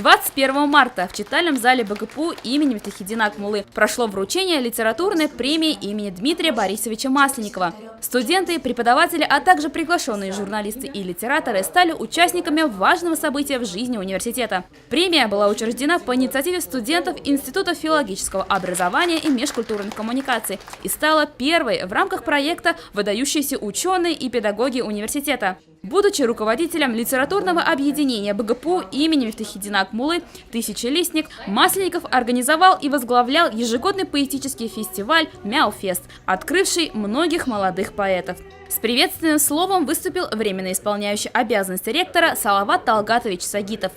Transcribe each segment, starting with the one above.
21 марта в читальном зале БГПУ имени Мифтахиддина Акмуллы прошло вручение литературной премии имени Дмитрия Борисовича Масленникова. Студенты, преподаватели, а также приглашенные журналисты и литераторы стали участниками важного события в жизни университета. Премия была учреждена по инициативе студентов Института филологического образования и межкультурных коммуникаций и стала первой в рамках проекта «Выдающиеся ученые и педагоги университета». Будучи руководителем литературного объединения БГПУ имени Мифтахиддина Акмуллы «Тысячелистник», Масленников организовал и возглавлял ежегодный поэтический фестиваль «Мяуфест», открывший многих молодых поэтов. С приветственным словом выступил временно исполняющий обязанности ректора Салават Талгатович Сагитов.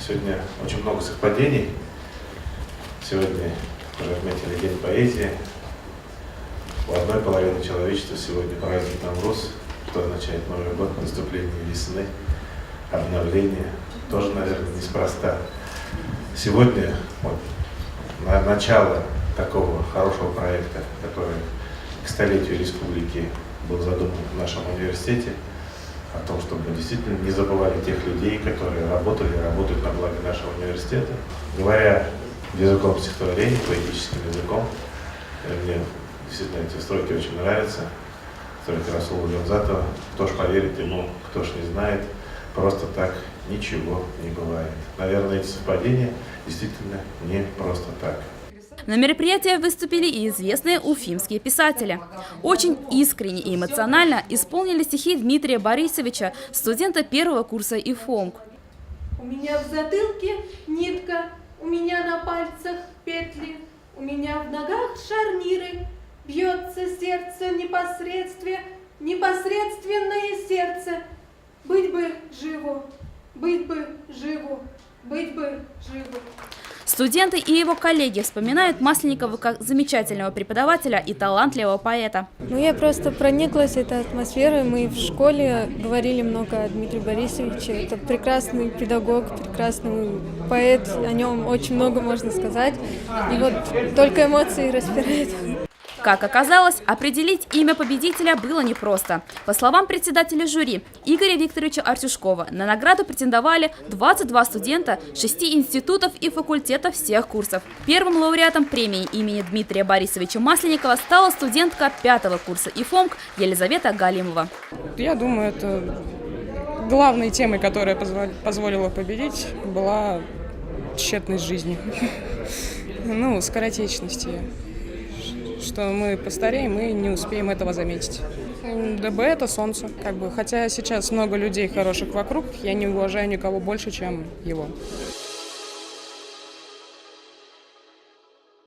Сегодня очень много совпадений. Сегодня уже отметили День поэзии. У одной половины человечества сегодня праздник Навруз, что означает Новый год, наступление весны, обновление. Тоже, наверное, неспроста. Сегодня начало такого хорошего проекта, который к столетию республики был задуман в нашем университете, о том, чтобы мы действительно не забывали тех людей, которые работали и работают на благо нашего университета. Говоря языком стихотворений, поэтическим языком, мне действительно эти строки очень нравятся. Строки Расула Джамзатова. Кто ж поверит ему, кто ж не знает, просто так ничего не бывает. Наверное, эти совпадения действительно не просто так. На мероприятии выступили и известные уфимские писатели. Очень искренне и эмоционально исполнили стихи Дмитрия Борисовича, студента первого курса ИФОМК. У меня в затылке нитка, у меня на пальцах петли, у меня в ногах шарниры, бьется сердце непосредственное сердце. Быть бы живо, быть бы живо, быть бы живо. Студенты и его коллеги вспоминают Масленникова как замечательного преподавателя и талантливого поэта. Я просто прониклась этой атмосферой. Мы в школе говорили много о Дмитрии Борисовиче. Это прекрасный педагог, прекрасный поэт. О нем очень много можно сказать. И вот только эмоции распирают. Как оказалось, определить имя победителя было непросто. По словам председателя жюри Игоря Викторовича Артюшкова, на награду претендовали 22 студента 6 институтов и факультетов всех курсов. Первым лауреатом премии имени Дмитрия Борисовича Масленникова стала студентка 5-го курса ИФОМК Елизавета Галимова. Я думаю, это главной темой, которая позволила победить, была тщетность жизни. Скоротечности. Что мы постареем и не успеем этого заметить. ДБ – это солнце. Хотя сейчас много людей хороших вокруг, я не уважаю никого больше, чем его.